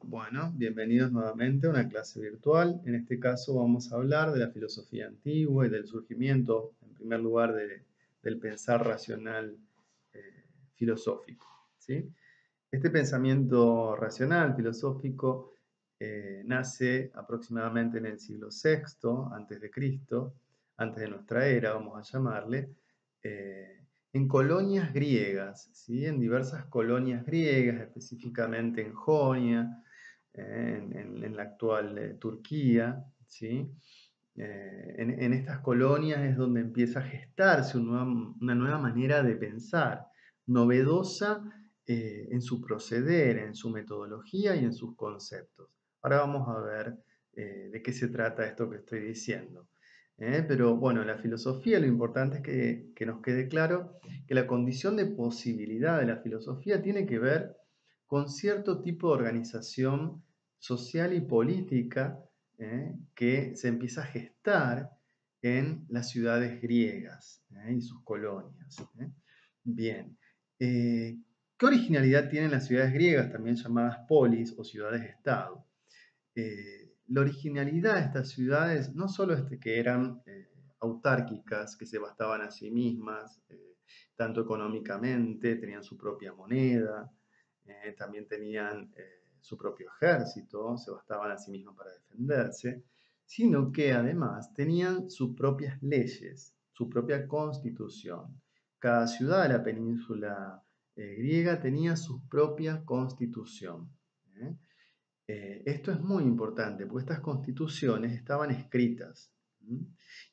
Bueno, bienvenidos nuevamente a una clase virtual. En este caso vamos a hablar de la filosofía antigua y del surgimiento, en primer lugar, del pensar racional filosófico. ¿Sí? Este pensamiento racional filosófico nace aproximadamente en el siglo VI antes de Cristo, antes de nuestra era, vamos a llamarle, eh, en colonias griegas, ¿sí? En diversas colonias griegas, específicamente en Jonia, en la actual Turquía, ¿sí? En estas colonias es donde empieza a gestarse una nueva manera de pensar, novedosa en su proceder, en su metodología y en sus conceptos. Ahora vamos a ver de qué se trata esto que estoy diciendo. Pero bueno, la filosofía, lo importante es que nos quede claro que la condición de posibilidad de la filosofía tiene que ver con cierto tipo de organización social y política que se empieza a gestar en las ciudades griegas y sus colonias. Bien, ¿qué originalidad tienen las ciudades griegas, también llamadas polis o ciudades-estado? La originalidad de estas ciudades no solo es de que eran autárquicas, que se bastaban a sí mismas, tanto económicamente, tenían su propia moneda, también tenían su propio ejército, se bastaban a sí mismos para defenderse, sino que además tenían sus propias leyes, su propia constitución. Cada ciudad de la península griega tenía su propia constitución. ¿eh? Esto es muy importante, porque estas constituciones estaban escritas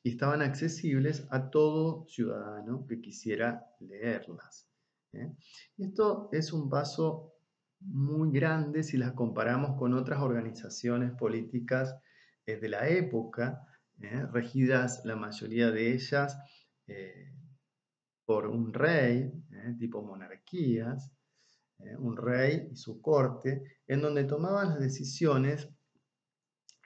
y estaban accesibles a todo ciudadano que quisiera leerlas. ¿eh? Esto es un paso muy grande si las comparamos con otras organizaciones políticas de la época, regidas la mayoría de ellas eh, por un rey, tipo monarquías, un rey y su corte, en donde tomaban las decisiones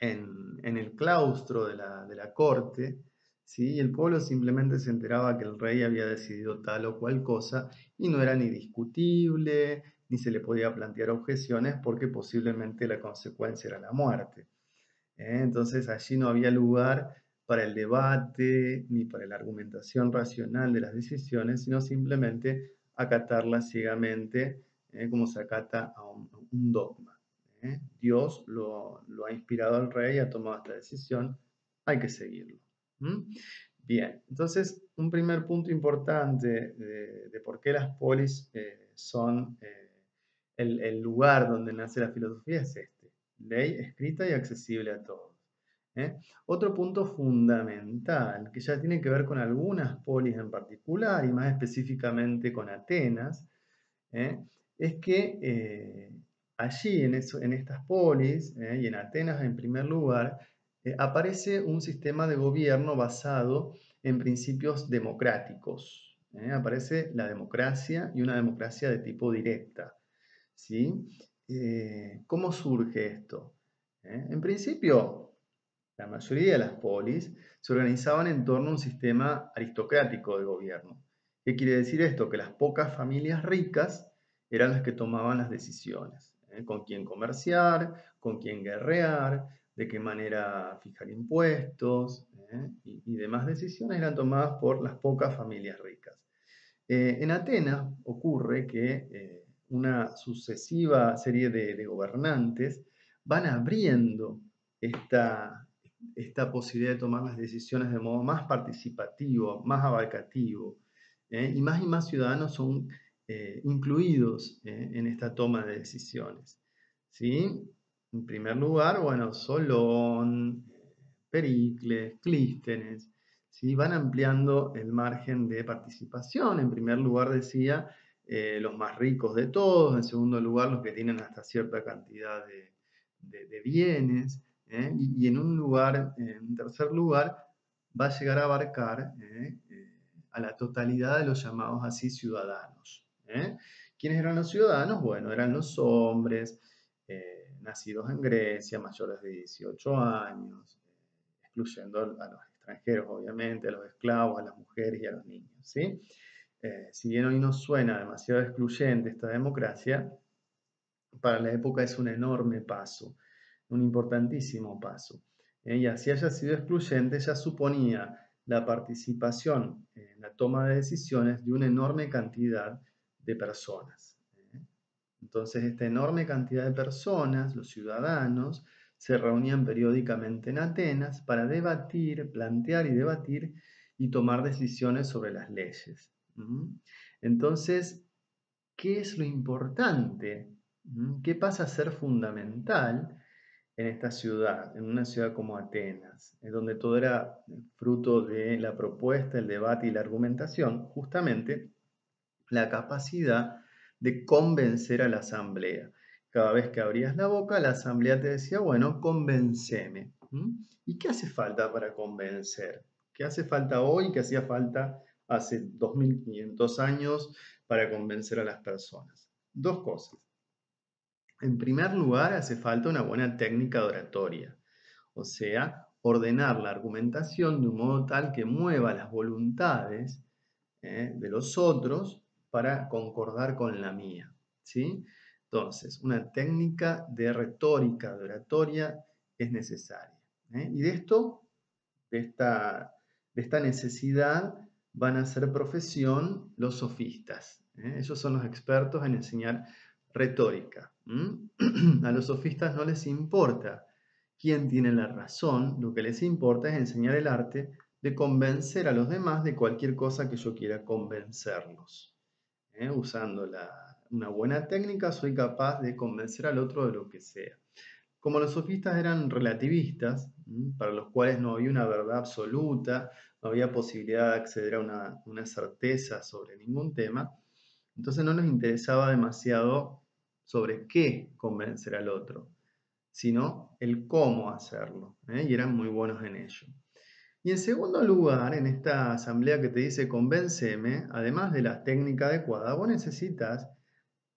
en el claustro de la corte, ¿sí? Y el pueblo simplemente se enteraba que el rey había decidido tal o cual cosa y no era ni discutible, ni se le podía plantear objeciones porque posiblemente la consecuencia era la muerte. Entonces allí no había lugar para el debate ni para la argumentación racional de las decisiones, sino simplemente acatarlas ciegamente, como se acata a un dogma. Dios lo ha inspirado al rey, ha tomado esta decisión, hay que seguirlo. ¿Mm? Bien, entonces un primer punto importante de por qué las polis son el lugar donde nace la filosofía es este: ley escrita y accesible a todos. ¿eh? Otro punto fundamental, que ya tiene que ver con algunas polis en particular, y más específicamente con Atenas, ¿eh? Es que allí, en estas polis, y en Atenas en primer lugar, aparece un sistema de gobierno basado en principios democráticos. Aparece la democracia y una democracia de tipo directa. ¿Sí? ¿Cómo surge esto? En principio, la mayoría de las polis se organizaban en torno a un sistema aristocrático de gobierno. ¿Qué quiere decir esto? Que las pocas familias ricas eran las que tomaban las decisiones, con quién comerciar, con quién guerrear, de qué manera fijar impuestos, y demás decisiones eran tomadas por las pocas familias ricas. En Atenas ocurre que una sucesiva serie de gobernantes van abriendo esta, esta posibilidad de tomar las decisiones de modo más participativo, más abarcativo, y más ciudadanos son incluidos en esta toma de decisiones. ¿Sí? En primer lugar, bueno, Solón, Pericles, Clístenes, ¿sí? Van ampliando el margen de participación. En primer lugar decía los más ricos de todos, en segundo lugar los que tienen hasta cierta cantidad de bienes, y en un lugar, en tercer lugar, va a llegar a abarcar a la totalidad de los llamados así ciudadanos. ¿Quiénes eran los ciudadanos? Bueno, eran los hombres nacidos en Grecia, mayores de 18 años, excluyendo a los extranjeros, obviamente, a los esclavos, a las mujeres y a los niños. Si bien hoy nos suena demasiado excluyente esta democracia, para la época es un enorme paso, un importantísimo paso. Y así haya sido excluyente, ya suponía la participación en la toma de decisiones de una enorme cantidad de personas. Entonces, esta enorme cantidad de personas, los ciudadanos, se reunían periódicamente en Atenas para debatir, plantear y debatir y tomar decisiones sobre las leyes. Entonces, ¿qué es lo importante? ¿Qué pasa a ser fundamental en esta ciudad, en una ciudad como Atenas, en donde todo era fruto de la propuesta, el debate y la argumentación? Justamente la capacidad de convencer a la asamblea. Cada vez que abrías la boca, la asamblea te decía, bueno, convénceme. ¿Y qué hace falta para convencer? ¿Qué hace falta hoy? ¿Qué hacía falta hace 2500 años para convencer a las personas? Dos cosas. En primer lugar, hace falta una buena técnica de oratoria, o sea, ordenar la argumentación de un modo tal que mueva las voluntades de los otros para concordar con la mía, ¿sí? Entonces, una técnica de retórica, de oratoria, es necesaria. Y de esta necesidad, van a hacer profesión los sofistas. Ellos son los expertos en enseñar retórica. A los sofistas no les importa quién tiene la razón, lo que les importa es enseñar el arte de convencer a los demás de cualquier cosa que yo quiera convencerlos. Usando una buena técnica soy capaz de convencer al otro de lo que sea. Como los sofistas eran relativistas, para los cuales no había una verdad absoluta, no había posibilidad de acceder a una certeza sobre ningún tema, entonces no les interesaba demasiado sobre qué convencer al otro, sino el cómo hacerlo, y eran muy buenos en ello. Y en segundo lugar, en esta asamblea que te dice convénceme, además de la técnica adecuada, vos necesitas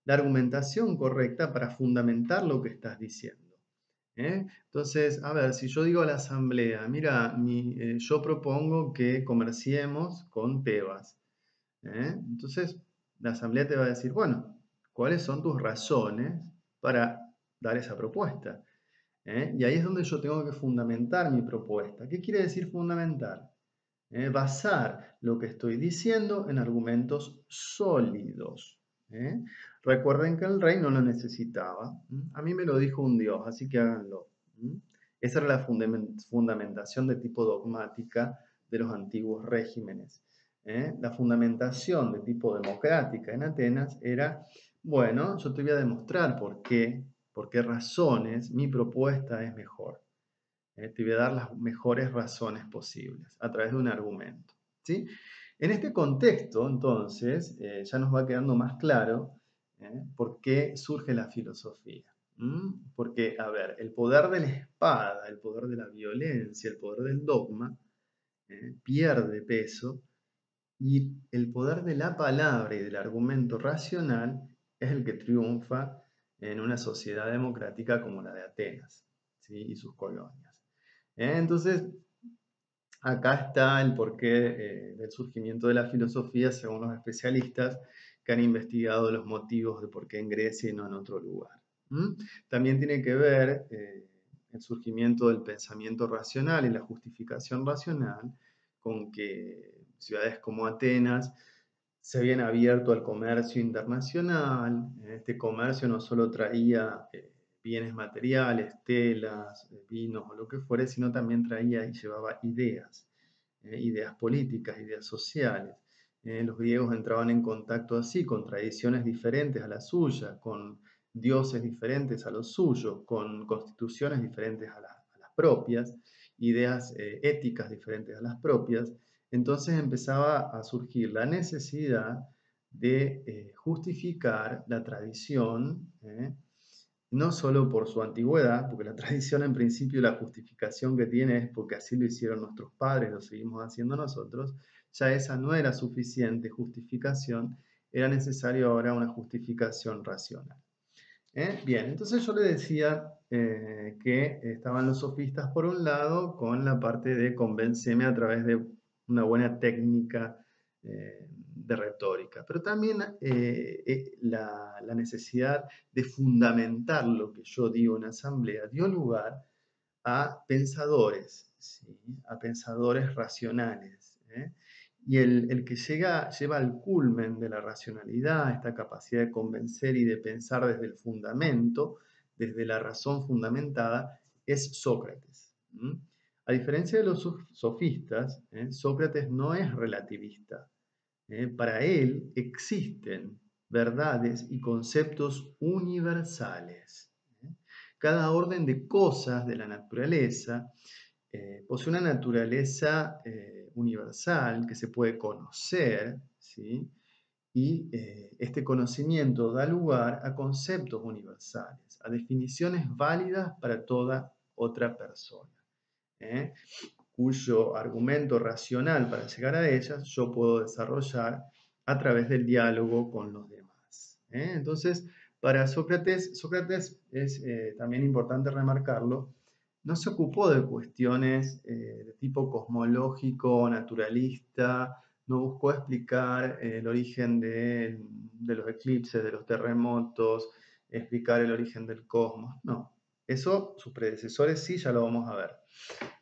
la argumentación correcta para fundamentar lo que estás diciendo. Entonces, a ver, si yo digo a la asamblea, mira, yo propongo que comerciemos con Tebas. Entonces, la asamblea te va a decir, bueno, ¿cuáles son tus razones para dar esa propuesta? Y ahí es donde yo tengo que fundamentar mi propuesta. ¿Qué quiere decir fundamentar? Basar lo que estoy diciendo en argumentos sólidos. Recuerden que el rey no lo necesitaba. A mí me lo dijo un Dios, así que háganlo. Esa era la fundamentación de tipo dogmática de los antiguos regímenes. La fundamentación de tipo democrática en Atenas era, bueno, yo te voy a demostrar por qué razones mi propuesta es mejor. Te voy a dar las mejores razones posibles a través de un argumento, ¿sí? En este contexto, entonces, ya nos va quedando más claro por qué surge la filosofía. Porque, a ver, el poder de la espada, el poder de la violencia, el poder del dogma, pierde peso y el poder de la palabra y del argumento racional es el que triunfa en una sociedad democrática como la de Atenas, ¿sí? Y sus colonias. Entonces, acá está el porqué del surgimiento de la filosofía según los especialistas que han investigado los motivos de por qué en Grecia y no en otro lugar. También tiene que ver el surgimiento del pensamiento racional y la justificación racional con que ciudades como Atenas se habían abierto al comercio internacional. Este comercio no solo traía bienes materiales, telas, vinos o lo que fuere, sino también traía y llevaba ideas, ideas políticas, ideas sociales. Los griegos entraban en contacto así con tradiciones diferentes a las suyas, con dioses diferentes a los suyos, con constituciones diferentes a las propias, ideas éticas diferentes a las propias. Entonces empezaba a surgir la necesidad de justificar la tradición, no solo por su antigüedad, porque la tradición en principio la justificación que tiene es porque así lo hicieron nuestros padres, lo seguimos haciendo nosotros, ya esa no era suficiente justificación, era necesario ahora una justificación racional. Bien, entonces yo le decía que estaban los sofistas por un lado con la parte de convénceme a través de una buena técnica de retórica, pero también la necesidad de fundamentar lo que yo digo en asamblea dio lugar a pensadores, ¿sí? A pensadores racionales. Y el que lleva al culmen de la racionalidad, esta capacidad de convencer y de pensar desde el fundamento, desde la razón fundamentada, es Sócrates. A diferencia de los sofistas, Sócrates no es relativista. Para él existen verdades y conceptos universales. Cada orden de cosas de la naturaleza posee una naturaleza universal que se puede conocer, ¿sí? Y este conocimiento da lugar a conceptos universales, a definiciones válidas para toda otra persona, ¿eh? Cuyo argumento racional para llegar a ellas yo puedo desarrollar a través del diálogo con los demás. Entonces, para Sócrates es también importante remarcarlo, no se ocupó de cuestiones de tipo cosmológico, naturalista, no buscó explicar el origen de los eclipses, de los terremotos, explicar el origen del cosmos, no. Eso sus predecesores sí, ya lo vamos a ver.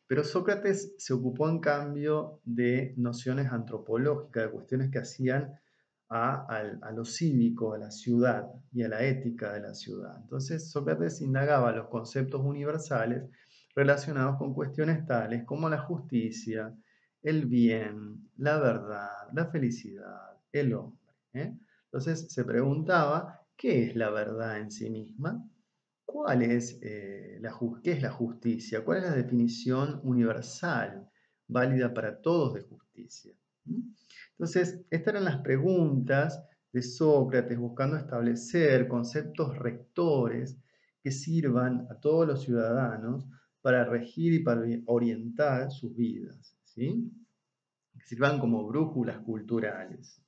Pero Sócrates se ocupó en cambio de nociones antropológicas, de cuestiones que hacían a lo cívico, a la ciudad y a la ética de la ciudad. Entonces Sócrates indagaba los conceptos universales relacionados con cuestiones tales como la justicia, el bien, la verdad, la felicidad, el hombre. Entonces se preguntaba, ¿qué es la verdad en sí misma? ¿Cuál es, qué es la justicia? ¿Cuál es la definición universal, válida para todos de justicia? Entonces, estas eran las preguntas de Sócrates buscando establecer conceptos rectores que sirvan a todos los ciudadanos para regir y para orientar sus vidas, ¿sí? Que sirvan como brújulas culturales,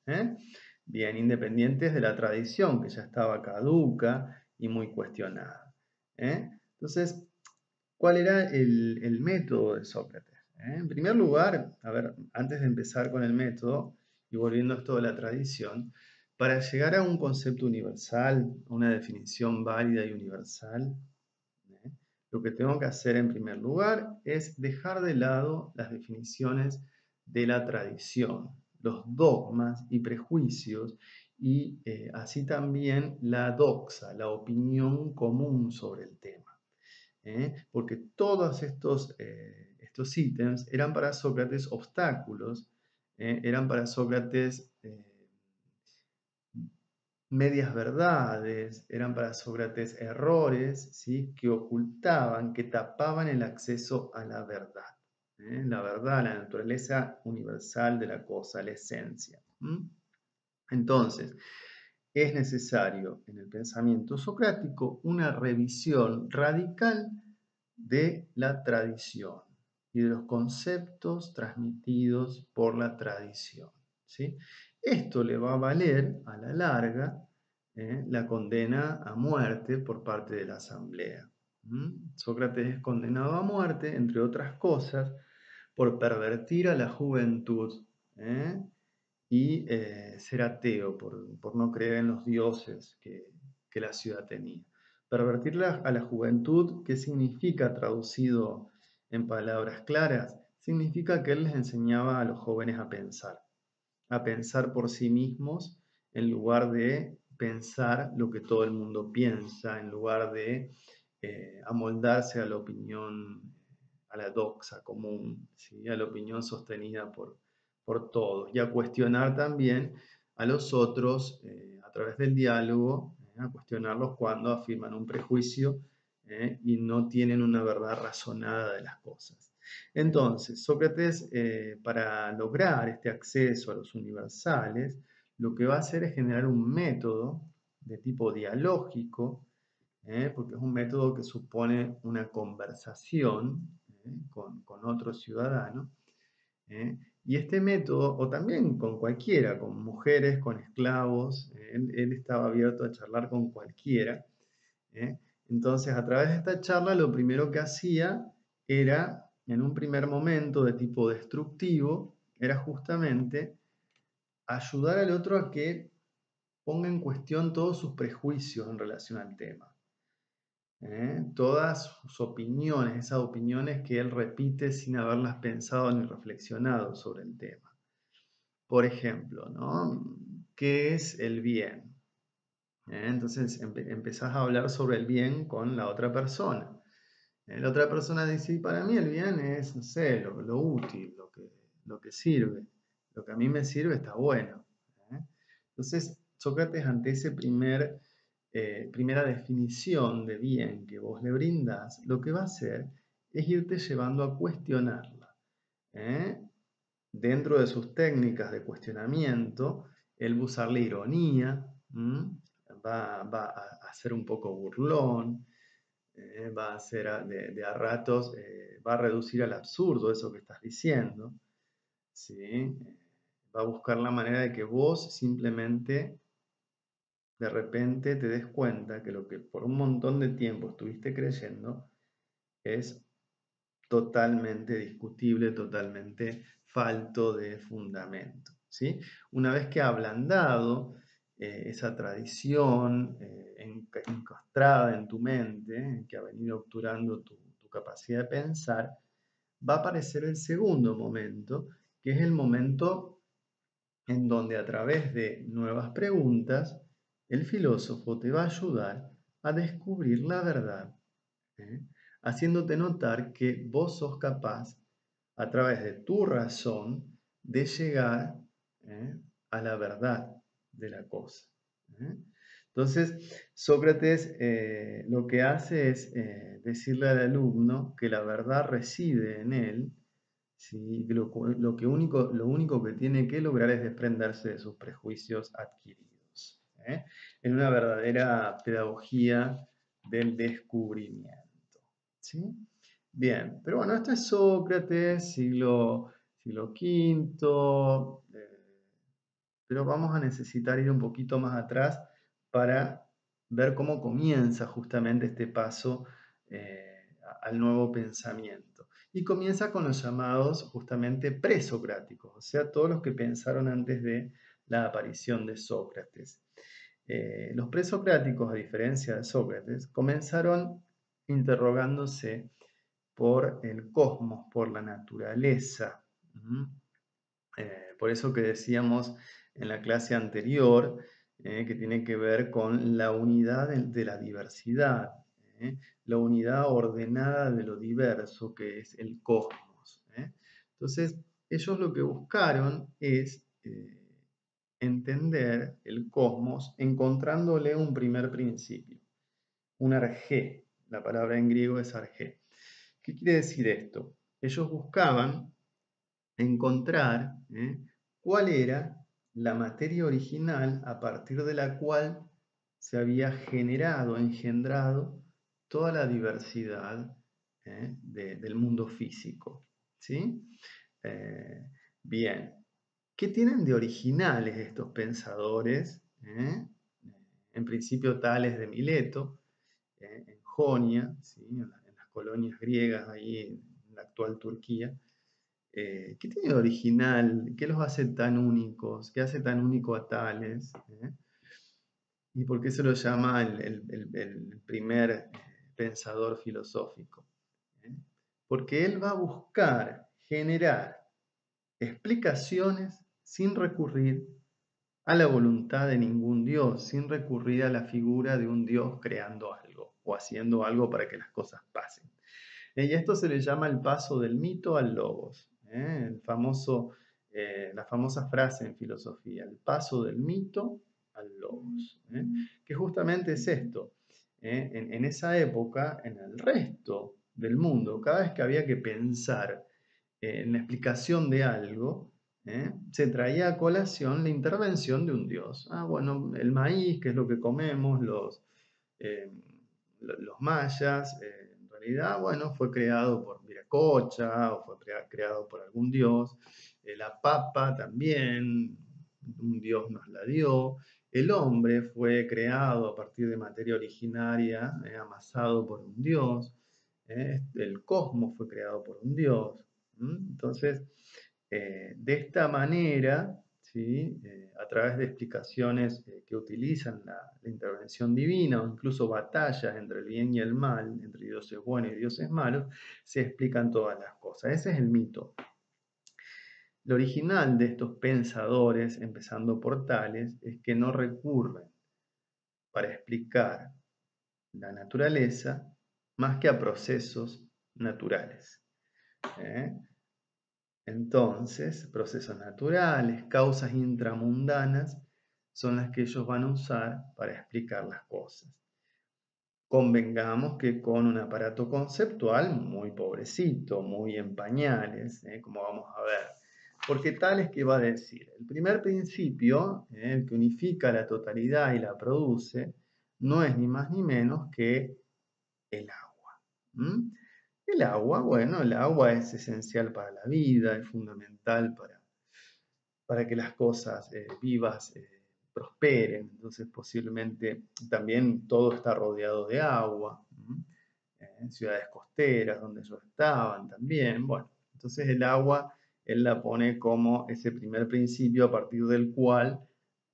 bien independientes de la tradición que ya estaba caduca y muy cuestionada. Entonces, ¿cuál era el método de Sócrates? En primer lugar, a ver, antes de empezar con el método y volviendo a esto de la tradición, para llegar a un concepto universal, una definición válida y universal, lo que tengo que hacer en primer lugar es dejar de lado las definiciones de la tradición, los dogmas y prejuicios y así también la doxa, la opinión común sobre el tema. Porque todos estos ítems eran para Sócrates obstáculos, eran para Sócrates medias verdades, eran para Sócrates errores, ¿sí? Que ocultaban, que tapaban el acceso a la verdad. La verdad, la naturaleza universal de la cosa, la esencia. Entonces, es necesario en el pensamiento socrático una revisión radical de la tradición y de los conceptos transmitidos por la tradición, ¿sí? Esto le va a valer a la larga la condena a muerte por parte de la asamblea. Sócrates es condenado a muerte, entre otras cosas, por pervertir a la juventud y ser ateo, por no creer en los dioses que la ciudad tenía. Pervertir a la juventud, ¿qué significa traducido en palabras claras? Significa que él les enseñaba a los jóvenes a pensar por sí mismos en lugar de pensar lo que todo el mundo piensa, en lugar de amoldarse a la opinión, a la doxa común, ¿sí? A la opinión sostenida por todos, y a cuestionar también a los otros a través del diálogo, a cuestionarlos cuando afirman un prejuicio y no tienen una verdad razonada de las cosas. Entonces, Sócrates, para lograr este acceso a los universales, lo que va a hacer es generar un método de tipo dialógico, porque es un método que supone una conversación con otro ciudadano, y este método, o también con cualquiera, con mujeres, con esclavos, él estaba abierto a charlar con cualquiera. Entonces, a través de esta charla, lo primero que hacía era, en un primer momento de tipo destructivo, era justamente ayudar al otro a que ponga en cuestión todos sus prejuicios en relación al tema. Todas sus opiniones, esas opiniones que él repite sin haberlas pensado ni reflexionado sobre el tema. Por ejemplo, ¿no? ¿Qué es el bien? Entonces empezás a hablar sobre el bien con la otra persona. La otra persona dice, "Y para mí el bien es, no sé, lo útil, lo que sirve. Lo que a mí me sirve está bueno". Entonces, Sócrates, ante ese primera definición de bien que vos le brindás, lo que va a hacer es irte llevando a cuestionarla. ¿eh? Dentro de sus técnicas de cuestionamiento, él va a usar la ironía, va a ser un poco burlón, va a ser de a ratos, va a reducir al absurdo eso que estás diciendo, ¿sí? Va a buscar la manera de que vos simplemente de repente te des cuenta que lo que por un montón de tiempo estuviste creyendo es totalmente discutible, totalmente falto de fundamento, ¿sí? Una vez que ha ablandado esa tradición encastrada en tu mente, que ha venido obturando tu capacidad de pensar, va a aparecer el segundo momento, que es el momento en donde a través de nuevas preguntas, el filósofo te va a ayudar a descubrir la verdad, ¿eh? Haciéndote notar que vos sos capaz, a través de tu razón, de llegar, ¿eh? a la verdad de la cosa. ¿eh? Entonces, Sócrates lo que hace es decirle al alumno que la verdad reside en él, ¿sí? Lo único que tiene que lograr es desprenderse de sus prejuicios adquiridos, en una verdadera pedagogía del descubrimiento. ¿Sí? Bien, pero bueno, esto es Sócrates, siglo V, pero vamos a necesitar ir un poquito más atrás para ver cómo comienza justamente este paso al nuevo pensamiento. Y comienza con los llamados justamente presocráticos, o sea, todos los que pensaron antes de la aparición de Sócrates. Los presocráticos, a diferencia de Sócrates, comenzaron interrogándose por el cosmos, por la naturaleza. Por eso que decíamos en la clase anterior, que tiene que ver con la unidad de la diversidad, la unidad ordenada de lo diverso que es el cosmos. Entonces, ellos lo que buscaron es entender el cosmos encontrándole un primer principio, un arjé. La palabra en griego es arjé. ¿Qué quiere decir esto? Ellos buscaban encontrar cuál era la materia original a partir de la cual se había generado, engendrado toda la diversidad del mundo físico. ¿Sí? Bien, ¿qué tienen de originales estos pensadores? En principio Tales de Mileto, en Jonia, ¿sí? en las colonias griegas ahí en la actual Turquía. ¿Qué tiene de original? ¿Qué los hace tan únicos? ¿Qué hace tan único a Tales? ¿Y por qué se lo llama el primer pensador filosófico? ¿eh? Porque él va a buscar generar explicaciones sin recurrir a la voluntad de ningún Dios, sin recurrir a la figura de un Dios creando algo o haciendo algo para que las cosas pasen. Y esto se le llama el paso del mito al logos. La famosa frase en filosofía, el paso del mito al logos. Que justamente es esto. En esa época, en el resto del mundo, cada vez que había que pensar en la explicación de algo, se traía a colación la intervención de un dios. Bueno, el maíz, que es lo que comemos, eh, los mayas, en realidad, bueno, fue creado por Viracocha o fue creado por algún dios. La papa también, un dios nos la dio. El hombre fue creado a partir de materia originaria, amasado por un dios. El cosmos fue creado por un dios. Entonces, de esta manera, ¿sí? A través de explicaciones que utilizan la intervención divina o incluso batallas entre el bien y el mal, entre dioses buenos y dioses malos, se explican todas las cosas. Ese es el mito. Lo original de estos pensadores, empezando por Tales, es que no recurren para explicar la naturaleza más que a procesos naturales. ¿eh? Entonces, procesos naturales, causas intramundanas, son las que ellos van a usar para explicar las cosas. Convengamos que con un aparato conceptual muy pobrecito, muy en pañales, como vamos a ver. Porque tal es que va a decir, el primer principio, el que unifica la totalidad y la produce, no es ni más ni menos que el agua. ¿Mm? El agua, bueno, el agua es esencial para la vida, es fundamental para que las cosas vivas prosperen. Entonces, posiblemente también todo está rodeado de agua. En ciudades costeras donde ellos estaban también. Bueno, entonces el agua, él la pone como ese primer principio a partir del cual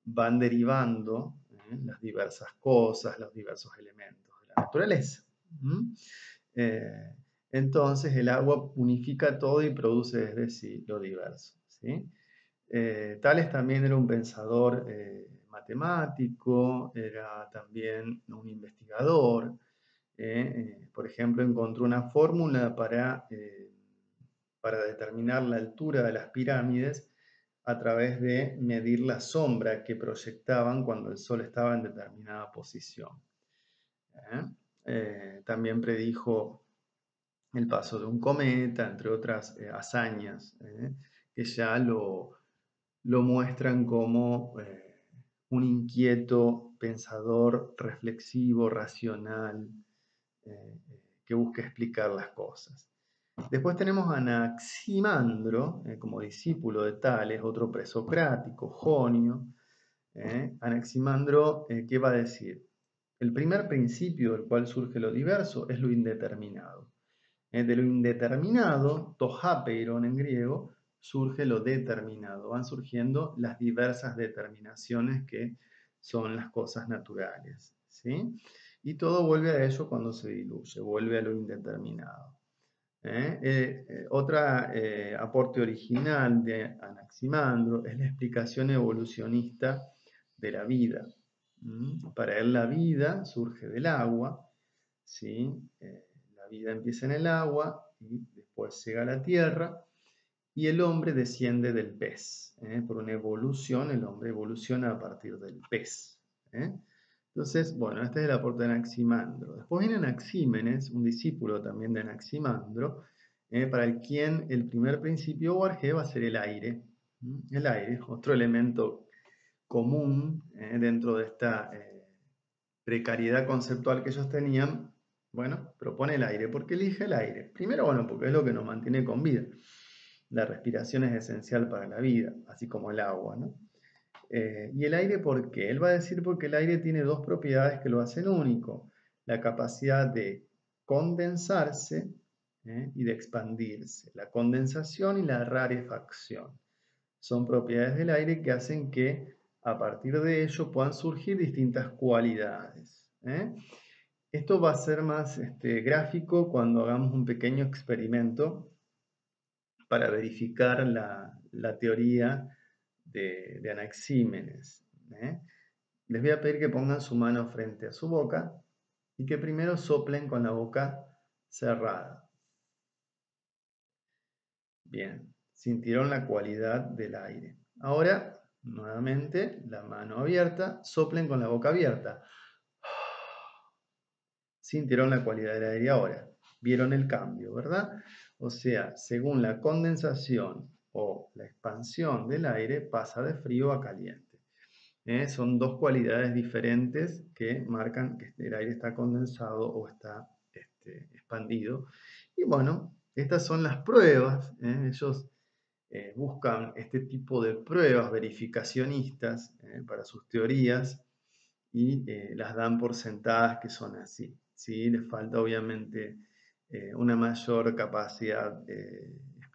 van derivando las diversas cosas, los diversos elementos de la naturaleza. Eh, entonces el agua unifica todo y produce desde sí lo diverso. ¿Sí? Tales también era un pensador matemático, era también un investigador. Por ejemplo, encontró una fórmula para determinar la altura de las pirámides a través de medir la sombra que proyectaban cuando el Sol estaba en determinada posición. También predijo el paso de un cometa, entre otras hazañas, que ya lo muestran como un inquieto pensador reflexivo, racional, que busca explicar las cosas. Después tenemos a Anaximandro, como discípulo de Tales, otro presocrático, Jonio. Anaximandro, ¿qué va a decir? El primer principio del cual surge lo diverso es lo indeterminado. De lo indeterminado, tohapeiron en griego, surge lo determinado. Van surgiendo las diversas determinaciones que son las cosas naturales. ¿Sí? Y todo vuelve a ello cuando se diluye, vuelve a lo indeterminado. Otro aporte original de Anaximandro es la explicación evolucionista de la vida. Para él la vida surge del agua, ¿sí? La vida empieza en el agua y después llega a la tierra y el hombre desciende del pez. Por una evolución, el hombre evoluciona a partir del pez. Entonces, bueno, este es el aporte de Anaximandro. Después viene Anaxímenes, un discípulo también de Anaximandro, para el quien el primer principio o arjé va a ser el aire. El aire, otro elemento común dentro de esta precariedad conceptual que ellos tenían. Bueno, propone el aire. ¿Por qué elige el aire? Primero, bueno, porque es lo que nos mantiene con vida. La respiración es esencial para la vida, así como el agua, ¿no? ¿Y el aire por qué? Él va a decir porque el aire tiene dos propiedades que lo hacen único. La capacidad de condensarse y de expandirse. La condensación y la rarefacción. Son propiedades del aire que hacen que a partir de ello puedan surgir distintas cualidades. Esto va a ser más gráfico cuando hagamos un pequeño experimento para verificar la teoría de Anaxímenes. Les voy a pedir que pongan su mano frente a su boca y que primero soplen con la boca cerrada. Bien, sintieron la cualidad del aire. Ahora, nuevamente, la mano abierta, soplen con la boca abierta. Sintieron la cualidad del aire ahora. Vieron el cambio, ¿verdad? O sea, según la condensación o la expansión del aire, pasa de frío a caliente. Son dos cualidades diferentes que marcan que el aire está condensado o está expandido. Y bueno, estas son las pruebas. Ellos buscan este tipo de pruebas verificacionistas para sus teorías y las dan por sentadas que son así. ¿Sí? Les falta obviamente una mayor capacidad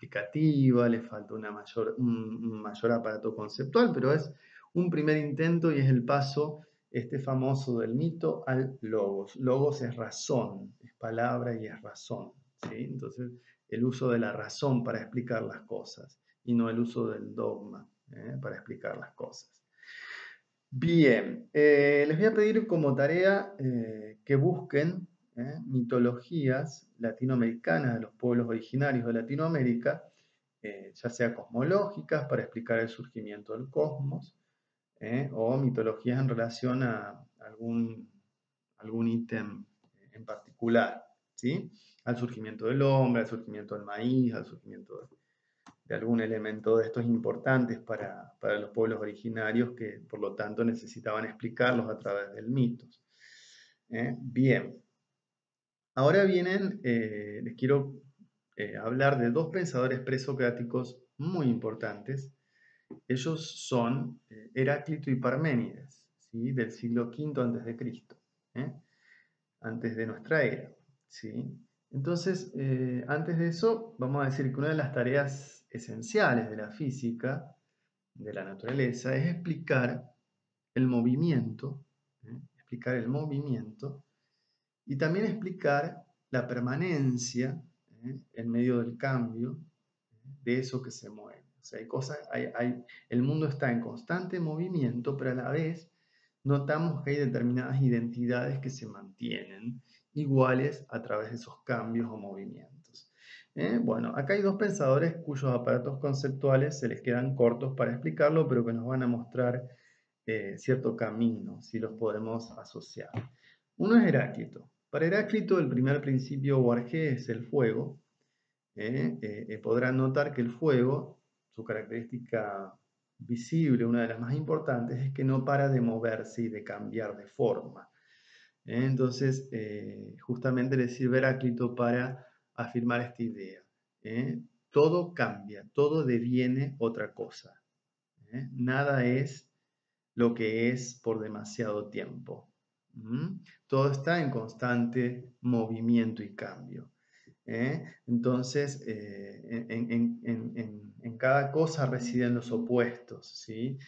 explicativa, le falta un mayor aparato conceptual, pero es un primer intento y es el paso famoso del mito al logos. Logos es razón, es palabra y es razón, ¿sí? Entonces, el uso de la razón para explicar las cosas y no el uso del dogma para explicar las cosas. Bien, les voy a pedir como tarea que busquen mitologías latinoamericanas de los pueblos originarios de Latinoamérica, ya sea cosmológicas para explicar el surgimiento del cosmos, o mitologías en relación a algún ítem en particular, ¿sí? Al surgimiento del hombre, al surgimiento del maíz, al surgimiento de algún elemento de estos importantes para los pueblos originarios que por lo tanto necesitaban explicarlos a través del mitos. Bien, ahora les quiero hablar de dos pensadores presocráticos muy importantes. Ellos son Heráclito y Parménides, ¿sí? Del siglo V a.C., antes de nuestra era, ¿sí? Entonces, antes de eso, vamos a decir que una de las tareas esenciales de la física, de la naturaleza, es explicar el movimiento, y también explicar la permanencia en medio del cambio de eso que se mueve. O sea, el mundo está en constante movimiento, pero a la vez notamos que hay determinadas identidades que se mantienen iguales a través de esos cambios o movimientos. Bueno, acá hay dos pensadores cuyos aparatos conceptuales se les quedan cortos para explicarlo, pero que nos van a mostrar cierto camino, si los podemos asociar. Uno es Heráclito. Para Heráclito, el primer principio o arjé es el fuego. Podrán notar que el fuego, su característica visible, una de las más importantes, es que no para de moverse y de cambiar de forma. Entonces, justamente le sirve Heráclito para afirmar esta idea. Todo cambia, todo deviene otra cosa. Nada es lo que es por demasiado tiempo. Todo está en constante movimiento y cambio. Entonces, en cada cosa residen los opuestos, ¿sí?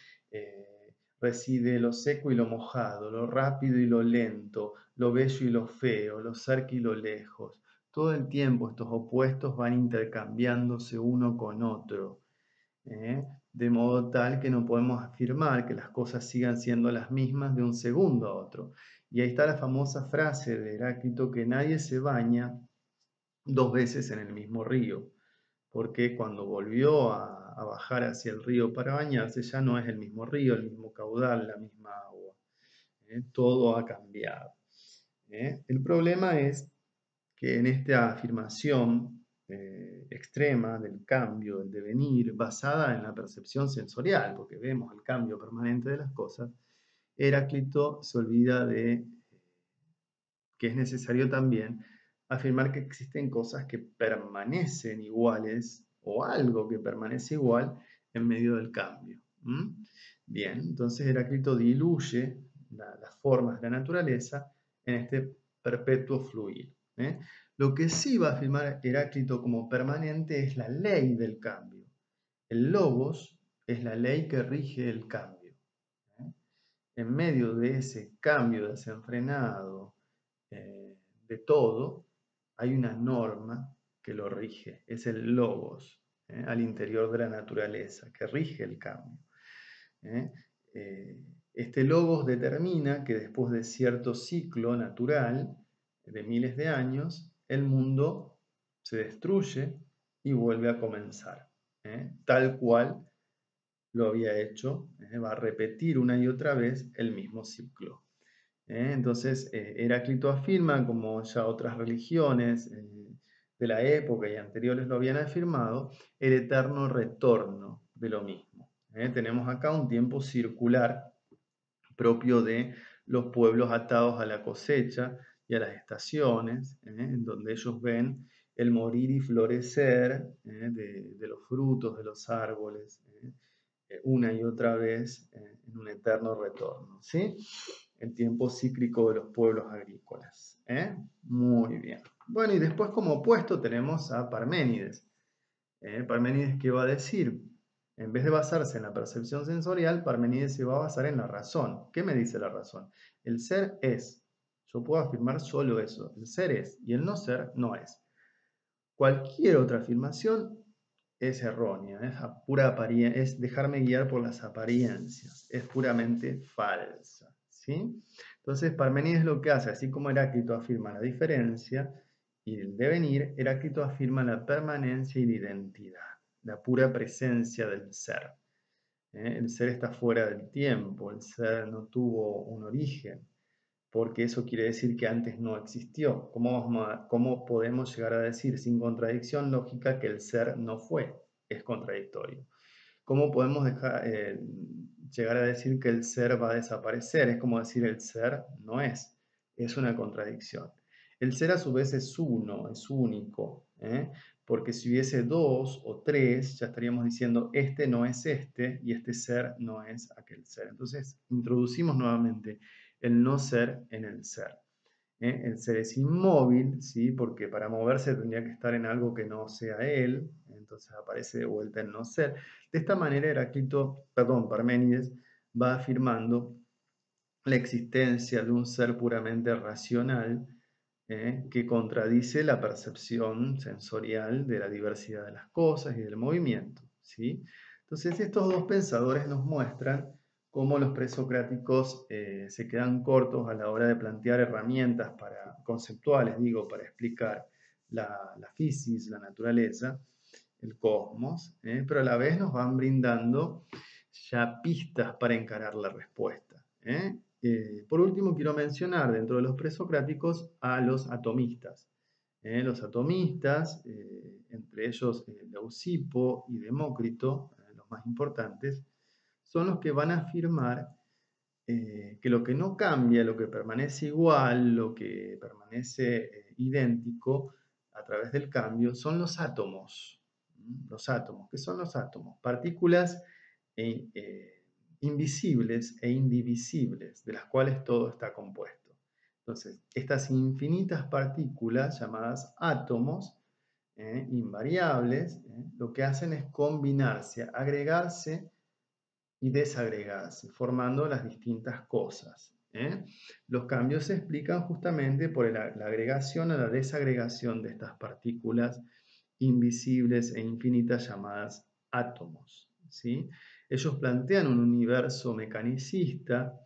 Reside lo seco y lo mojado, lo rápido y lo lento, lo bello y lo feo, lo cerca y lo lejos. Todo el tiempo estos opuestos van intercambiándose uno con otro, de modo tal que no podemos afirmar que las cosas sigan siendo las mismas de un segundo a otro. Y ahí está la famosa frase de Heráclito que nadie se baña dos veces en el mismo río, porque cuando volvió a bajar hacia el río para bañarse ya no es el mismo río, el mismo caudal, la misma agua. Todo ha cambiado. El problema es que en esta afirmación extrema del cambio, del devenir, basada en la percepción sensorial, porque vemos el cambio permanente de las cosas, Heráclito se olvida de que es necesario también afirmar que existen cosas que permanecen iguales o algo que permanece igual en medio del cambio. Bien, entonces Heráclito diluye las formas de la naturaleza en este perpetuo fluir. Lo que sí va a afirmar Heráclito como permanente es la ley del cambio. El logos es la ley que rige el cambio. En medio de ese cambio desenfrenado, de todo, hay una norma que lo rige, es el logos, al interior de la naturaleza, que rige el cambio. Este logos determina que después de cierto ciclo natural de miles de años, el mundo se destruye y vuelve a comenzar, tal cual lo había hecho, va a repetir una y otra vez el mismo ciclo. Entonces, Heráclito afirma, como ya otras religiones de la época y anteriores lo habían afirmado, el eterno retorno de lo mismo. Tenemos acá un tiempo circular propio de los pueblos atados a la cosecha y a las estaciones, en donde ellos ven el morir y florecer de los frutos de los árboles, una y otra vez en un eterno retorno, ¿sí? El tiempo cíclico de los pueblos agrícolas. Muy bien. Bueno, y después como opuesto tenemos a Parménides. Parménides, ¿qué va a decir? En vez de basarse en la percepción sensorial, Parménides se va a basar en la razón. ¿Qué me dice la razón? El ser es. Yo puedo afirmar solo eso. El ser es y el no ser no es. Cualquier otra afirmación es errónea, es dejarme guiar por las apariencias, es puramente falsa. ¿Sí? Entonces, Parménides lo que hace, así como Heráclito afirma la diferencia y el devenir, Heráclito afirma la permanencia y la identidad, la pura presencia del ser. El ser está fuera del tiempo, el ser no tuvo un origen, porque eso quiere decir que antes no existió. ¿Cómo podemos llegar a decir sin contradicción lógica que el ser no fue? Es contradictorio. ¿Cómo podemos llegar a decir que el ser va a desaparecer? Es como decir el ser no es. Es una contradicción. El ser a su vez es uno, es único, porque si hubiese dos o tres, ya estaríamos diciendo este no es este y este ser no es aquel ser. Entonces introducimos nuevamente el no ser en el ser. El ser es inmóvil, ¿sí? Porque para moverse tendría que estar en algo que no sea él, entonces aparece de vuelta el no ser. De esta manera Parménides va afirmando la existencia de un ser puramente racional, que contradice la percepción sensorial de la diversidad de las cosas y del movimiento, ¿sí? Entonces estos dos pensadores nos muestran cómo los presocráticos se quedan cortos a la hora de plantear herramientas conceptuales, para explicar la física, la naturaleza, el cosmos, pero a la vez nos van brindando ya pistas para encarar la respuesta. Por último, quiero mencionar dentro de los presocráticos a los atomistas. Los atomistas, entre ellos Leucipo y Demócrito, los más importantes, son los que van a afirmar que lo que no cambia, lo que permanece igual, lo que permanece idéntico a través del cambio, son los átomos. Los átomos, ¿qué son los átomos? Partículas invisibles e indivisibles, de las cuales todo está compuesto. Entonces, estas infinitas partículas llamadas átomos, invariables, lo que hacen es combinarse, agregarse y desagregarse, formando las distintas cosas. Los cambios se explican justamente por la agregación o la desagregación de estas partículas invisibles e infinitas llamadas átomos. ¿Sí? Ellos plantean un universo mecanicista,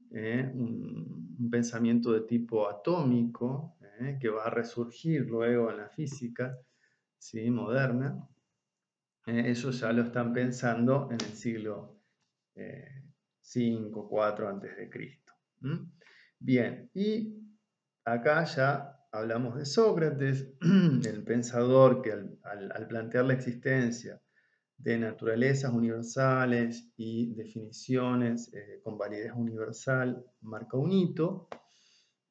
un pensamiento de tipo atómico, que va a resurgir luego en la física, ¿sí? Moderna. Ellos ya lo están pensando en el siglo 5, 4 antes de Cristo. Bien, y acá ya hablamos de Sócrates, el pensador que al plantear la existencia de naturalezas universales y definiciones con validez universal, marca un hito,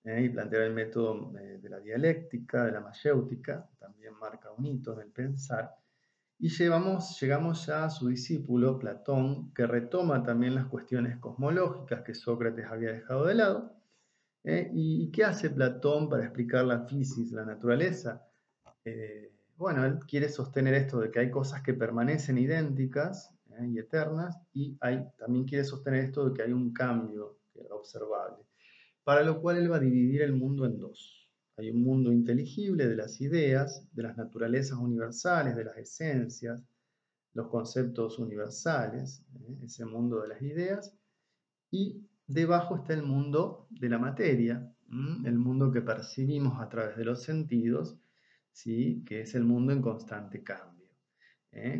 y plantear el método de la dialéctica, de la mayéutica, también marca un hito en el pensar. Y llegamos ya a su discípulo, Platón, que retoma también las cuestiones cosmológicas que Sócrates había dejado de lado. ¿Y qué hace Platón para explicar la física, la naturaleza? Bueno, él quiere sostener esto de que hay cosas que permanecen idénticas y eternas, y también quiere sostener esto de que hay un cambio observable, para lo cual él va a dividir el mundo en dos. Hay un mundo inteligible de las ideas, de las naturalezas universales, de las esencias, los conceptos universales, ese mundo de las ideas, y debajo está el mundo de la materia, el mundo que percibimos a través de los sentidos, ¿sí? Que es el mundo en constante cambio.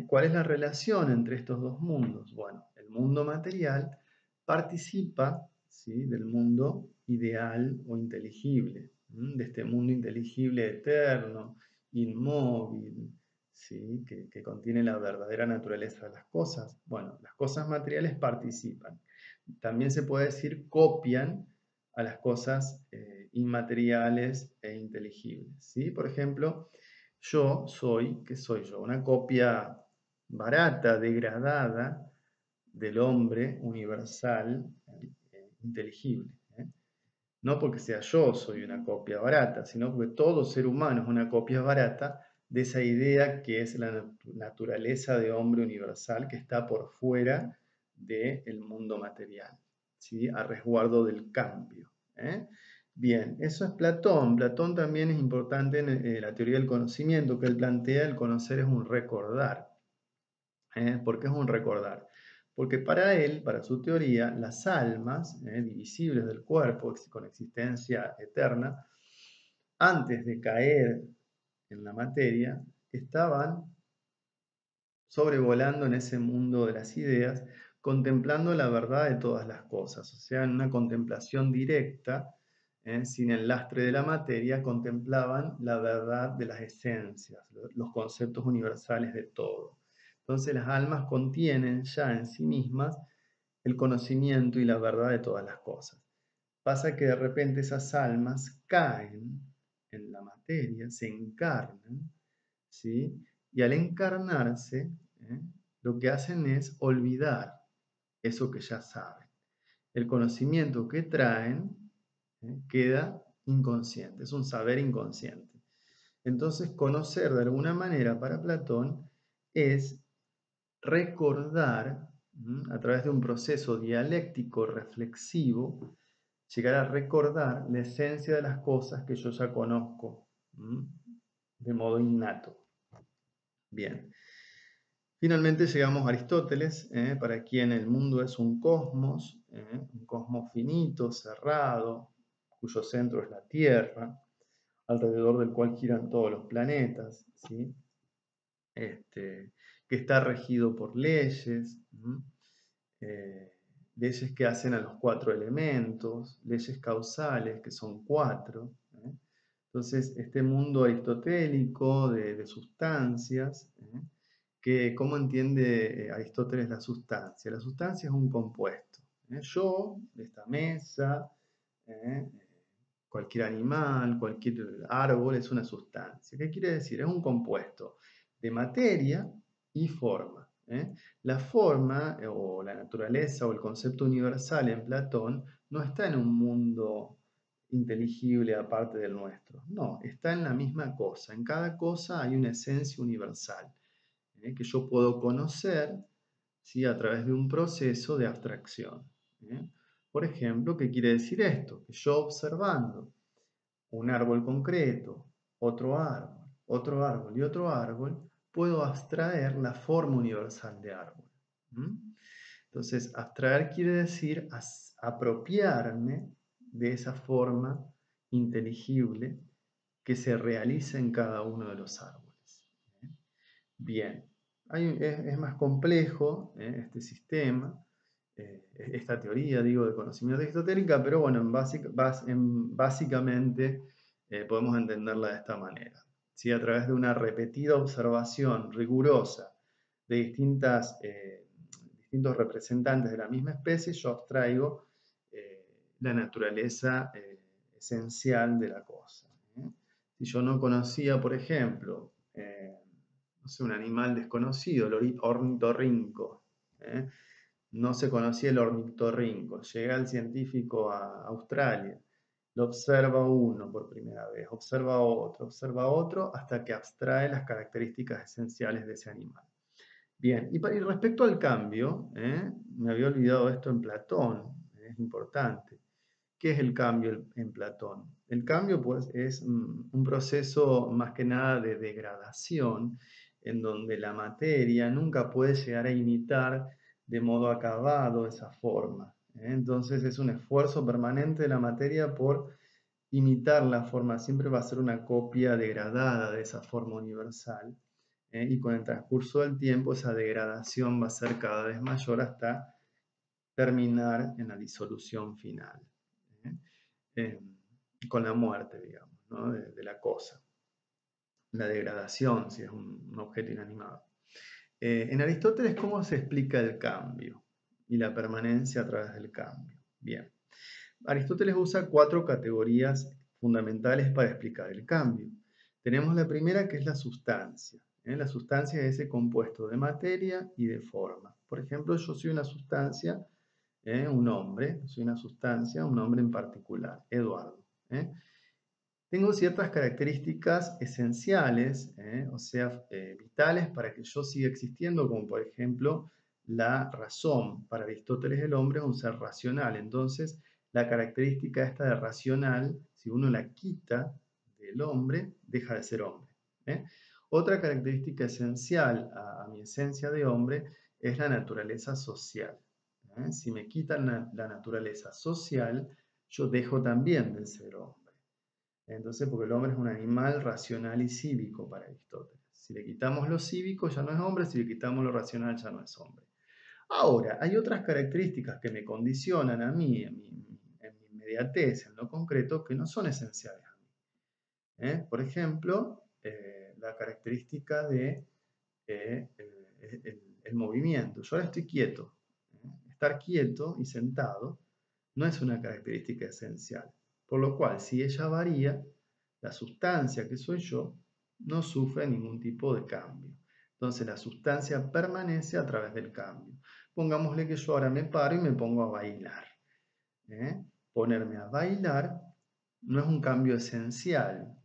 ¿Cuál es la relación entre estos dos mundos? Bueno, el mundo material participa, ¿sí? Del mundo ideal o inteligible, de este mundo inteligible eterno, inmóvil, ¿sí? Que contiene la verdadera naturaleza de las cosas. Bueno, las cosas materiales participan. También se puede decir copian a las cosas inmateriales e inteligibles, ¿sí? Por ejemplo, ¿qué soy yo? Una copia barata, degradada del hombre universal, inteligible. No porque sea yo soy una copia barata, sino porque todo ser humano es una copia barata de esa idea que es la naturaleza de hombre universal que está por fuera del mundo material, ¿sí? A resguardo del cambio. Bien, eso es Platón. Platón también es importante en la teoría del conocimiento, que él plantea el conocer es un recordar. ¿Por qué es un recordar? Porque para él, para su teoría, las almas divisibles del cuerpo, con existencia eterna, antes de caer en la materia, estaban sobrevolando en ese mundo de las ideas, contemplando la verdad de todas las cosas, o sea, en una contemplación directa, sin el lastre de la materia, contemplaban la verdad de las esencias, los conceptos universales de todo. Entonces las almas contienen ya en sí mismas el conocimiento y la verdad de todas las cosas. Pasa que de repente esas almas caen en la materia, se encarnan, ¿sí? Y al encarnarse, ¿eh? Lo que hacen es olvidar eso que ya saben. El conocimiento que traen queda inconsciente, es un saber inconsciente. Entonces, conocer de alguna manera para Platón es recordar, a través de un proceso dialéctico reflexivo, llegar a recordar la esencia de las cosas que yo ya conozco, de modo innato. Bien. Finalmente llegamos a Aristóteles, para quien el mundo es un cosmos finito, cerrado, cuyo centro es la Tierra, alrededor del cual giran todos los planetas, ¿sí? Que está regido por leyes, leyes que hacen a los 4 elementos, leyes causales, que son 4. Entonces, este mundo aristotélico de sustancias, ¿cómo entiende Aristóteles la sustancia? La sustancia es un compuesto. Yo, esta mesa, cualquier animal, cualquier árbol es una sustancia. ¿Qué quiere decir? Es un compuesto de materia y forma. La forma o la naturaleza o el concepto universal en Platón no está en un mundo inteligible aparte del nuestro. No, está en la misma cosa. En cada cosa hay una esencia universal que yo puedo conocer, ¿sí? A través de un proceso de abstracción. Por ejemplo, ¿qué quiere decir esto? Que yo observando un árbol concreto, otro árbol y otro árbol, puedo abstraer la forma universal de árbol. Entonces, abstraer quiere decir apropiarme de esa forma inteligible que se realiza en cada uno de los árboles. Bien, es más complejo este sistema, esta teoría, digo, de conocimiento aristotélica, pero bueno, básicamente podemos entenderla de esta manera. ¿Sí? A través de una repetida observación rigurosa de distintos representantes de la misma especie, yo abstraigo la naturaleza esencial de la cosa. Si yo no conocía, por ejemplo, no sé, un animal desconocido, el ornitorrinco, no se conocía el ornitorrinco, llega el científico a Australia, lo observa uno por primera vez, observa otro, hasta que abstrae las características esenciales de ese animal. Bien, y respecto al cambio, me había olvidado esto en Platón, es importante. ¿Qué es el cambio en Platón? El cambio, pues, es un proceso más que nada de degradación, en donde la materia nunca puede llegar a imitar de modo acabado esa forma. Entonces es un esfuerzo permanente de la materia por imitar la forma, siempre va a ser una copia degradada de esa forma universal. Y con el transcurso del tiempo esa degradación va a ser cada vez mayor hasta terminar en la disolución final. Eh, con la muerte, digamos, ¿no? de la cosa. La degradación, si es un objeto inanimado. En Aristóteles, ¿cómo se explica el cambio y la permanencia a través del cambio? Bien, Aristóteles usa 4 categorías fundamentales para explicar el cambio. Tenemos la primera, que es la sustancia. La sustancia es ese compuesto de materia y de forma. Por ejemplo, yo soy una sustancia, un hombre, soy una sustancia, un hombre en particular, Eduardo. Tengo ciertas características esenciales, o sea, vitales para que yo siga existiendo, como por ejemplo la razón. Para Aristóteles el hombre es un ser racional, entonces la característica esta de racional, si uno la quita del hombre, deja de ser hombre. ¿eh? Otra característica esencial a mi esencia de hombre es la naturaleza social. Si me quitan la naturaleza social, yo dejo también de ser hombre. Entonces, porque el hombre es un animal racional y cívico para Aristóteles. Si le quitamos lo cívico ya no es hombre, si le quitamos lo racional ya no es hombre. Ahora, hay otras características que me condicionan a mí, en mi inmediatez, en lo concreto, que no son esenciales a mí. Por ejemplo, la característica de el movimiento. Yo ahora estoy quieto. Estar quieto y sentado no es una característica esencial. Por lo cual, si ella varía, la sustancia que soy yo no sufre ningún tipo de cambio. Entonces la sustancia permanece a través del cambio. Pongámosle que yo ahora me paro y me pongo a bailar. Ponerme a bailar no es un cambio esencial.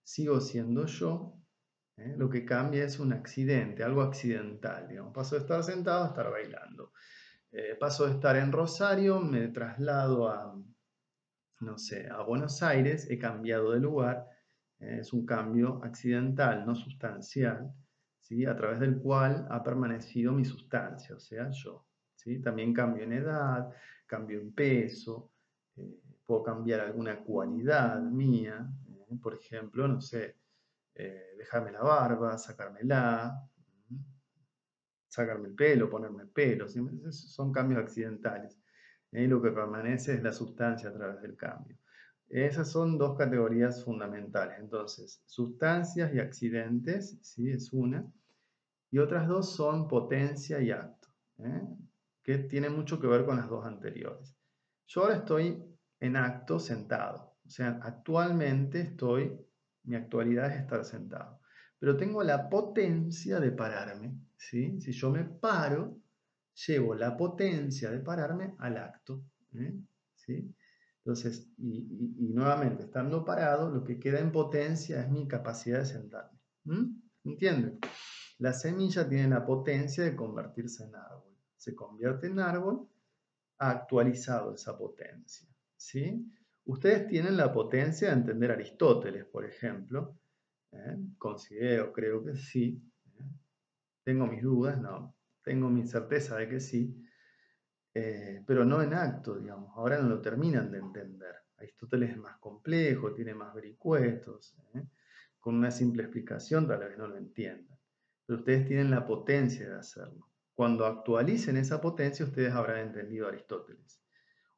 Sigo siendo yo. Lo que cambia es un accidente, algo accidental. Digamos. Paso de estar sentado a estar bailando. Paso de estar en Rosario, me traslado a, no sé, a Buenos Aires, he cambiado de lugar, es un cambio accidental, no sustancial, ¿sí? A través del cual ha permanecido mi sustancia, o sea, yo. ¿sí? También cambio en edad, cambio en peso, puedo cambiar alguna cualidad mía, por ejemplo, no sé, dejarme la barba, sacármela, sacarme el pelo, ponerme el pelo, ¿sí? Son cambios accidentales. Y lo que permanece es la sustancia a través del cambio. Esas son dos categorías fundamentales. Entonces, sustancias y accidentes, ¿sí? Es una. Y otras dos son potencia y acto, que tienen mucho que ver con las dos anteriores. Yo ahora estoy en acto sentado. O sea, actualmente mi actualidad es estar sentado. Pero tengo la potencia de pararme, ¿sí? Si yo me paro, llevo la potencia de pararme al acto, ¿sí? Entonces, y nuevamente, estando parado, lo que queda en potencia es mi capacidad de sentarme. ¿Entienden? La semilla tiene la potencia de convertirse en árbol. Se convierte en árbol, ha actualizado esa potencia. ¿sí? Ustedes tienen la potencia de entender a Aristóteles, por ejemplo. Considero, creo que sí. Tengo mis dudas, no. Tengo mi certeza de que sí. Pero no en acto, digamos. Ahora no lo terminan de entender. Aristóteles es más complejo, tiene más vericuetos. Con una simple explicación tal vez no lo entiendan. Pero ustedes tienen la potencia de hacerlo. Cuando actualicen esa potencia, ustedes habrán entendido a Aristóteles.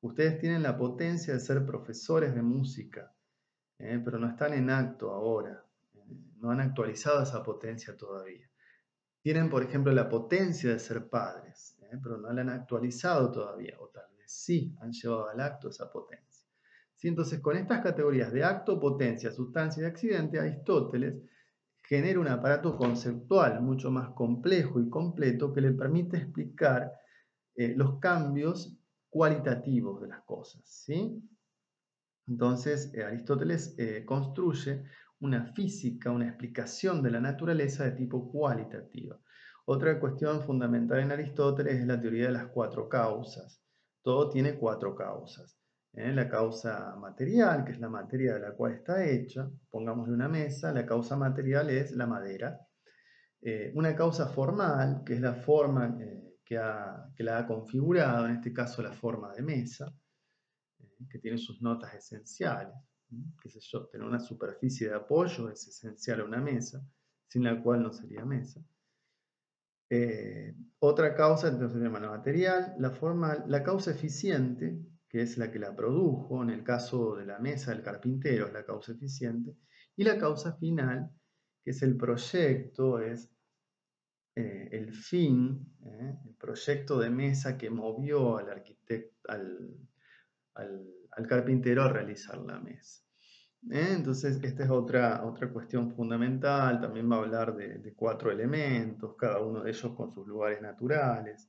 Ustedes tienen la potencia de ser profesores de música, pero no están en acto ahora. No han actualizado esa potencia todavía. Tienen, por ejemplo, la potencia de ser padres, pero no la han actualizado todavía, o tal vez sí han llevado al acto esa potencia. ¿Sí? Entonces, con estas categorías de acto, potencia, sustancia y accidente, Aristóteles genera un aparato conceptual mucho más complejo y completo que le permite explicar los cambios cualitativos de las cosas. ¿sí? Entonces, Aristóteles construye una física, una explicación de la naturaleza de tipo cualitativa. Otra cuestión fundamental en Aristóteles es la teoría de las cuatro causas. Todo tiene cuatro causas. La causa material, que es la materia de la cual está hecha, pongámosle una mesa, la causa material es la madera. Una causa formal, que es la forma que la ha configurado, en este caso la forma de mesa, que tiene sus notas esenciales. Qué sé yo, tener una superficie de apoyo es esencial a una mesa, sin la cual no sería mesa. Otra causa, entonces, se llama la material, la formal, la causa eficiente, que es la que la produjo, en el caso de la mesa del carpintero es la causa eficiente, y la causa final, que es el proyecto, es el fin, el proyecto de mesa que movió al arquitecto, al carpintero a realizar la mesa. Entonces, esta es otra cuestión fundamental. También va a hablar de cuatro elementos, cada uno de ellos con sus lugares naturales.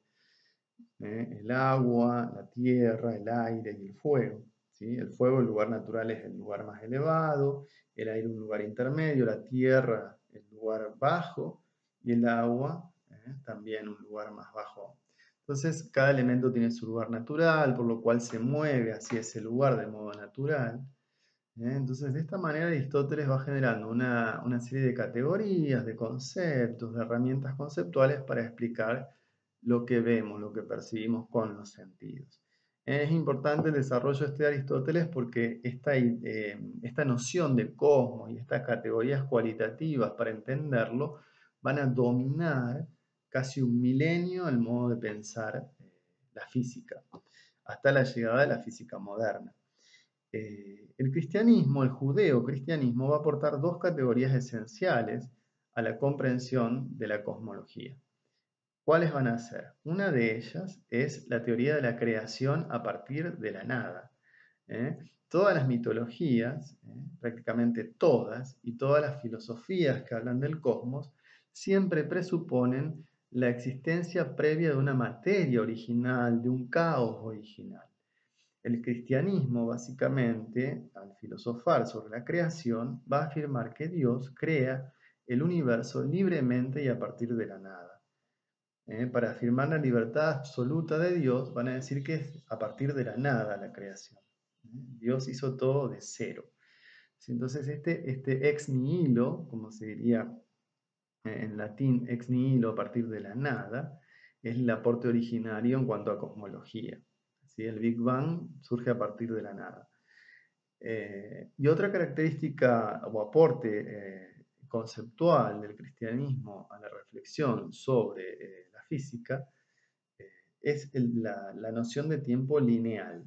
El agua, la tierra, el aire y el fuego. ¿sí? El fuego, el lugar natural, es el lugar más elevado, el aire un lugar intermedio, la tierra el lugar bajo y el agua también un lugar más bajo. Entonces, cada elemento tiene su lugar natural, por lo cual se mueve hacia ese lugar de modo natural. Entonces, de esta manera Aristóteles va generando una serie de categorías, de conceptos, de herramientas conceptuales para explicar lo que vemos, lo que percibimos con los sentidos. Es importante el desarrollo de Aristóteles porque esta noción de cosmos y estas categorías cualitativas para entenderlo van a dominar casi un milenio el modo de pensar la física, hasta la llegada de la física moderna. El cristianismo, el judeo-cristianismo, va a aportar dos categorías esenciales a la comprensión de la cosmología. ¿Cuáles van a ser? Una de ellas es la teoría de la creación a partir de la nada. Todas las mitologías, prácticamente todas, y todas las filosofías que hablan del cosmos, siempre presuponen la existencia previa de una materia original, de un caos original. El cristianismo, básicamente, al filosofar sobre la creación, va a afirmar que Dios crea el universo libremente y a partir de la nada. Para afirmar la libertad absoluta de Dios, van a decir que es a partir de la nada la creación. Dios hizo todo de cero. Entonces, este ex nihilo, como se diría en latín, ex nihilo, a partir de la nada, es el aporte originario en cuanto a cosmología. ¿Sí? El Big Bang surge a partir de la nada. Y otra característica o aporte conceptual del cristianismo a la reflexión sobre la física es la noción de tiempo lineal.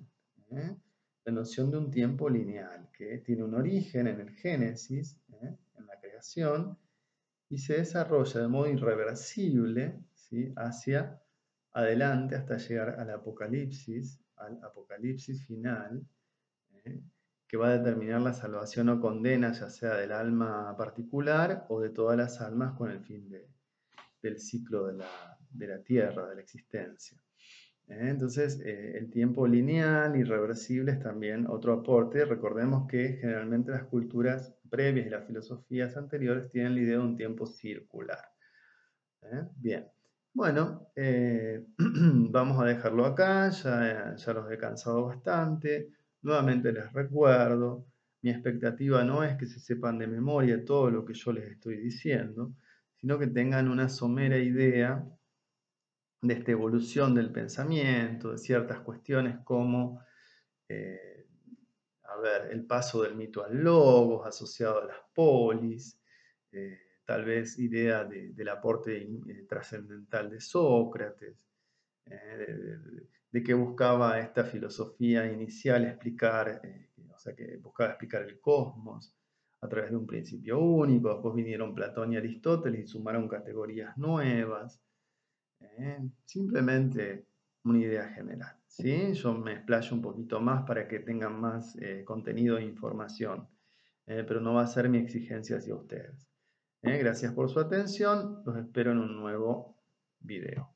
La noción de un tiempo lineal que tiene un origen en el Génesis, en la creación, y se desarrolla de modo irreversible, ¿sí?, hacia adelante hasta llegar al apocalipsis final, ¿eh? que va a determinar la salvación o condena, ya sea del alma particular o de todas las almas con el fin del ciclo de la tierra, de la existencia. Entonces, el tiempo lineal, irreversible, es también otro aporte. Recordemos que generalmente las culturas previas y las filosofías anteriores tienen la idea de un tiempo circular. Bien, bueno, vamos a dejarlo acá, ya los he cansado bastante. Nuevamente les recuerdo, mi expectativa no es que se sepan de memoria todo lo que yo les estoy diciendo, sino que tengan una somera idea de esta evolución del pensamiento, de ciertas cuestiones como, el paso del mito al logos asociado a las polis, tal vez idea del aporte trascendental de Sócrates, de que buscaba esta filosofía inicial explicar, o sea, que buscaba explicar el cosmos a través de un principio único. Después vinieron Platón y Aristóteles y sumaron categorías nuevas. Simplemente una idea general, ¿sí? Yo me explayo un poquito más para que tengan más contenido e información, pero no va a ser mi exigencia hacia ustedes. Gracias por su atención, los espero en un nuevo video.